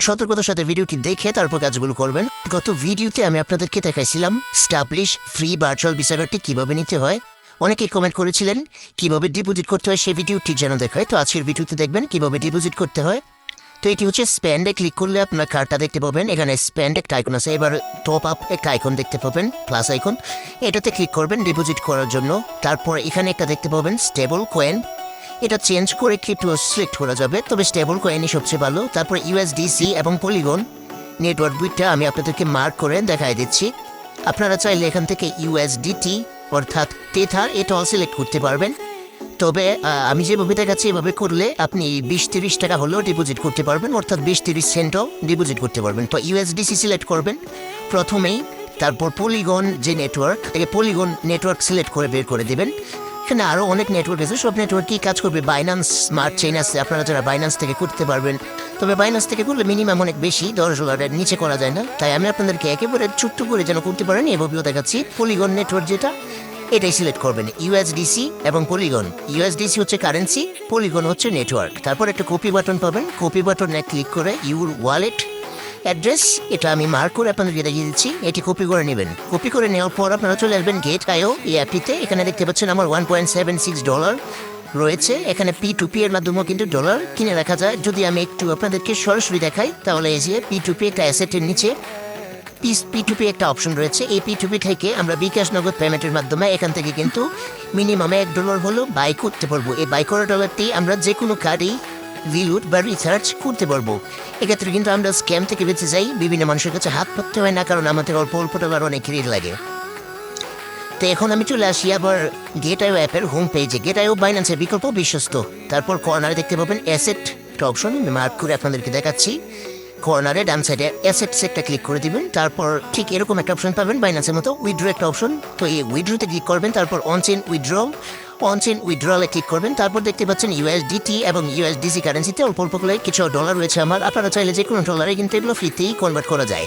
সতর্কতার সাথে ভিডিওটি দেখে তারপর কাজগুলো করবেন। গত ভিডিওতে আমি আপনাদেরকে দেখাইছিলাম স্টাবলিশ ফ্রি ভার্চুয়াল ভিসা কার্ডটি কীভাবে নিতে হয়। অনেকেই কমেন্ট করেছিলেন কীভাবে ডিপোজিট করতে হয়, সেই ভিডিওটি যেন দেখায়। তো আজকের ভিডিওতে দেখবেন কীভাবে ডিপোজিট করতে হয়। তো এটি হচ্ছে স্প্যান্ডে ক্লিক করলে আপনার কার্ডটা দেখতে পাবেন। এখানে স্প্যান্ড একটা আইকন আছে, এবার টপ আপ একটা আইকন দেখতে পাবেন, প্লাস আইকন, এটাতে ক্লিক করবেন ডিপোজিট করার জন্য। তারপর এখানে একটা দেখতে পাবেন স্টেবল কয়েন, এটা চেঞ্জ করে ক্রিপ্টো সিলেক্ট করা যাবে, তবে স্টেবল কয়েনই সবচেয়ে ভালো। তারপর ইউএসডিসি এবং পলিগন নেটওয়ার্ক দুইটা আমি আপনাদেরকে মার্ক করে দেখাই দিচ্ছি। আপনারা চাইলে এখান থেকে ইউএসডিটি অর্থাৎ টেথার এটাও সিলেক্ট করতে পারবেন। তবে আমি যেভাবে দেখাচ্ছি এভাবে করলে আপনি 20-30 টাকা হলেও ডিপোজিট করতে পারবেন, অর্থাৎ 20-30 সেন্টও ডিপোজিট করতে পারবেন। তো ইউএসডিসি সিলেক্ট করবেন প্রথমেই, তারপর পলিগন যে নেটওয়ার্ক থেকে পলিগন নেটওয়ার্ক সিলেক্ট করে বের করে দেবেন। এখানে আরও অনেক নেটওয়ার্ক আছে, সব নেটওয়ার্কই কাজ করবে। বাইন্যান্স স্মার্ট চেইন আছে, আপনারা যারা বাইন্যান্স থেকে করতে পারবেন। তবে বাইন্যান্স থেকে করলে মিনিমাম অনেক বেশি, $10 নিচে করা যায় না। তাই আমি আপনাদেরকে একেবারে ছোট্ট করে যেন করতে পারেন এভাবেও দেখাচ্ছি। পলিগন নেটওয়ার্ক যেটা, এটাই সিলেক্ট করবেন, ইউএসডিসি এবং পলিগন। ইউএসডিসি হচ্ছে কারেন্সি, পলিগন হচ্ছে নেটওয়ার্ক। তারপর একটা কপি বাটন পাবেন, কপি বাটনে ক্লিক করে ইউর ওয়ালেট অ্যাড্রেস, এটা আমি মার্ক করে আপনাদেরকে দেখিয়ে দিচ্ছি, এটি কপি করে নেবেন। কপি করে নেওয়ার পর আপনারা চলে আসবেন গেট.আইও এই অ্যাপটিতে। এখানে দেখতে পাচ্ছেন আমার $1.76 রয়েছে। এখানে P2P এর মাধ্যমেও কিন্তু ডলার কিনে রাখা যায়। যদি আমি একটু আপনাদেরকে সরাসরি দেখাই তাহলে এই যে P2P একটা অ্যাসেটের নিচে P2P একটা অপশন রয়েছে। এই P2P থেকে আমরা বিকাশ নগদ পেমেন্টের মাধ্যমে এখান থেকে কিন্তু মিনিমাম $1 হলেও বাই করতে পারবো। এই বাই করা ডলারটি আমরা যে কোনো কার্ডেই রিলুট বা রিচার্জ করতে পারবো। এক্ষেত্রে কিন্তু আমরা স্ক্যাম থেকে বেঁচে যাই, বিভিন্ন মানুষের কাছে হাত পাততে হয় না, কারণ আমাদের অল্প অল্প ডলার অনেক ঋণ লাগে। তো এখন আমি চলে আসি আবার গেট.আইও অ্যাপের হোম পেজে। গেট.আইও বাইন্যান্সের বিকল্প বিশ্বস্ত। তারপর কর্নারে দেখতে পাবেন অ্যাসেট একটা অপশন, আমি মার্ক করে আপনাদেরকে দেখাচ্ছি। কর্নারে ডান সাইডে অ্যাসেটস একটা ক্লিক করে দিবেন। তারপর ঠিক এরকম একটা অপশন পাবেন বাইন্যান্সের মতো, উইথড্র একটা অপশন। তো এই উইথড্রোতে ক্লিক করবেন, তারপর অনচেইন উইথড্রলে ক্লিক করবেন। তারপর দেখতে পাচ্ছেন ইউএসডিটি এবং ইউএসডিসি কারেন্সিতে অল্প অল্প করে কিছু ডলার রয়েছে আমার। আপনারা চাইলে যে কোনো ডলারে কিন্তু এগুলো ফ্রিতেই কনভার্ট করা যায়।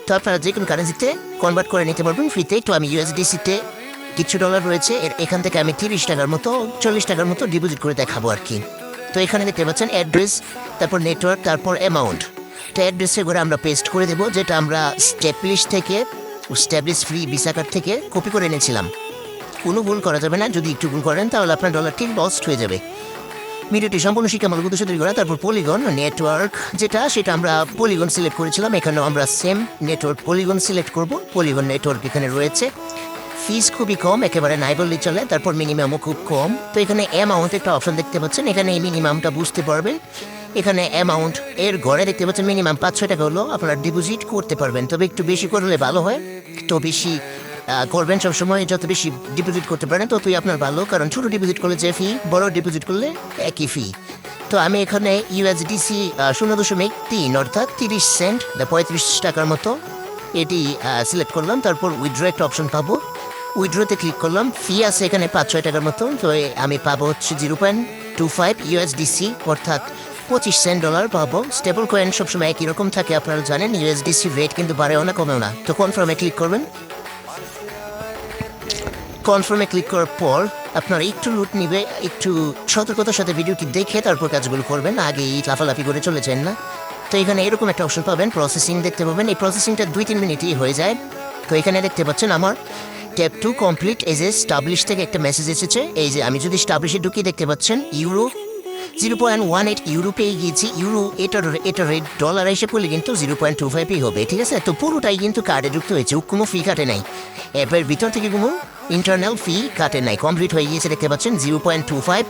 তো আপনারা যে কোনো কারেন্সিতে কনভার্ট করে নিতে পারবেন ফ্রিতে। তো আমি ইউএসডিসিতে কিছু ডলার রয়েছে, এখান থেকে আমি 30 টাকার মতো 40 টাকার মতো ডিপোজিট করে দেখাবো আর কি। তো এখানে দেখতে পাচ্ছেন অ্যাড্রেস, তারপর নেটওয়ার্ক, তারপর অ্যামাউন্ট। তো অ্যাড্রেসে করে আমরা পেস্ট করে দেবো, যেটা আমরা স্ট্যাবলিশ ফ্রি ভিসা কার্ড থেকে কপি করে এনেছিলাম। কোনো ভুল করা যাবে না, যদি একটু ভুল করেন তাহলে আপনার ডলারটি লস্ট হয়ে যাবে। ভিডিওটি সম্পূর্ণ শিক্ষামূলক উদ্দেশ্য তৈরি করা। তারপর পলিগন নেটওয়ার্ক সেটা আমরা পলিগন সিলেক্ট করেছিলাম। এখানেও আমরা সেম নেটওয়ার্ক পলিগন সিলেক্ট করব। পলিগন নেটওয়ার্ক এখানে রয়েছে। ফিস খুবই কম, একেবারে নাই বললেই চলে। তারপর মিনিমামও খুব কম। তো এখানে অ্যামাউন্ট একটা অপশন দেখতে পাচ্ছেন, এখানে এই মিনিমামটা বুঝতে পারবেন। এখানে অ্যামাউন্ট এর ঘরে দেখতে পাচ্ছেন মিনিমাম 500 টাকা হলো আপনারা ডিপোজিট করতে পারবেন। তবে একটু বেশি করলে ভালো হয়, তো বেশি করবেন সবসময়। যত বেশি ডিপোজিট করতে পারেন ততই আপনার ভালো, কারণ ছোটো ডিপোজিট করলে যে ফি, বড় ডিপোজিট করলে একই ফি। তো আমি এখানে ইউএসডিসি 0.3 অর্থাৎ 30 সেন্ট 35 টাকার মতো এটি সিলেক্ট করলাম। তারপর উইথড্র একটা অপশন পাবো, উইথড্রোতে ক্লিক করলাম। ফি আছে এখানে 500 টাকার মতো। তো আমি পাবো হচ্ছে 0.25 ইউএসডিসি অর্থাৎ 25 সেন্ট ডলার পাবো। স্টেবল কয়েন সবসময় একই রকম থাকে, আপনারা জানেন। ইউএসডিসি রেট কিন্তু বাড়েও না কমেও না। তো কনফার্মে ক্লিক করবেন। কনফার্মে ক্লিক করার পর আপনারা একটু লুট নিবে, একটু সতর্কতার সাথে ভিডিওটি দেখে তারপর কাজগুলো করবেন, আগেই লাফালাফি করে চলে যান না। তো এখানে এরকম একটা অপশন পাবেন, প্রসেসিং দেখতে পাবেন। এই প্রসেসিংটা 2-3 মিনিটই হয়ে যায়। তো এখানে দেখতে পাচ্ছেন আমার ট্যাপ টু কমপ্লিট এই যে স্টাবলিশ থেকে একটা মেসেজ এসেছে। এই যে আমি যদি স্টাবলিশে ঢুকি দেখতে পাচ্ছেন ইউরো 0.18 ইউরো পেয়ে গিয়েছি। ইউরো এটার রেট ডলার হিসেবে করলে কিন্তু 0.25 হবে, ঠিক আছে। তো পুরোটাই কিন্তু কার্ডে যুক্ত হয়েছে, কোনো ফি কাটে নাই। অ্যাপের ভিতর থেকে কোনো ইন্টারনাল ফি কাটে নাই, কমপ্লিট হয়ে গিয়েছে দেখতে পাচ্ছেন 0.25।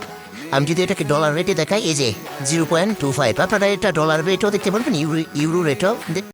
আমি যদি এটাকে ডলার রেটে দেখাই, এই যে 0.25, আপনারা এটা ডলার রেটও দেখতে পারবেন, ইউরো রেটও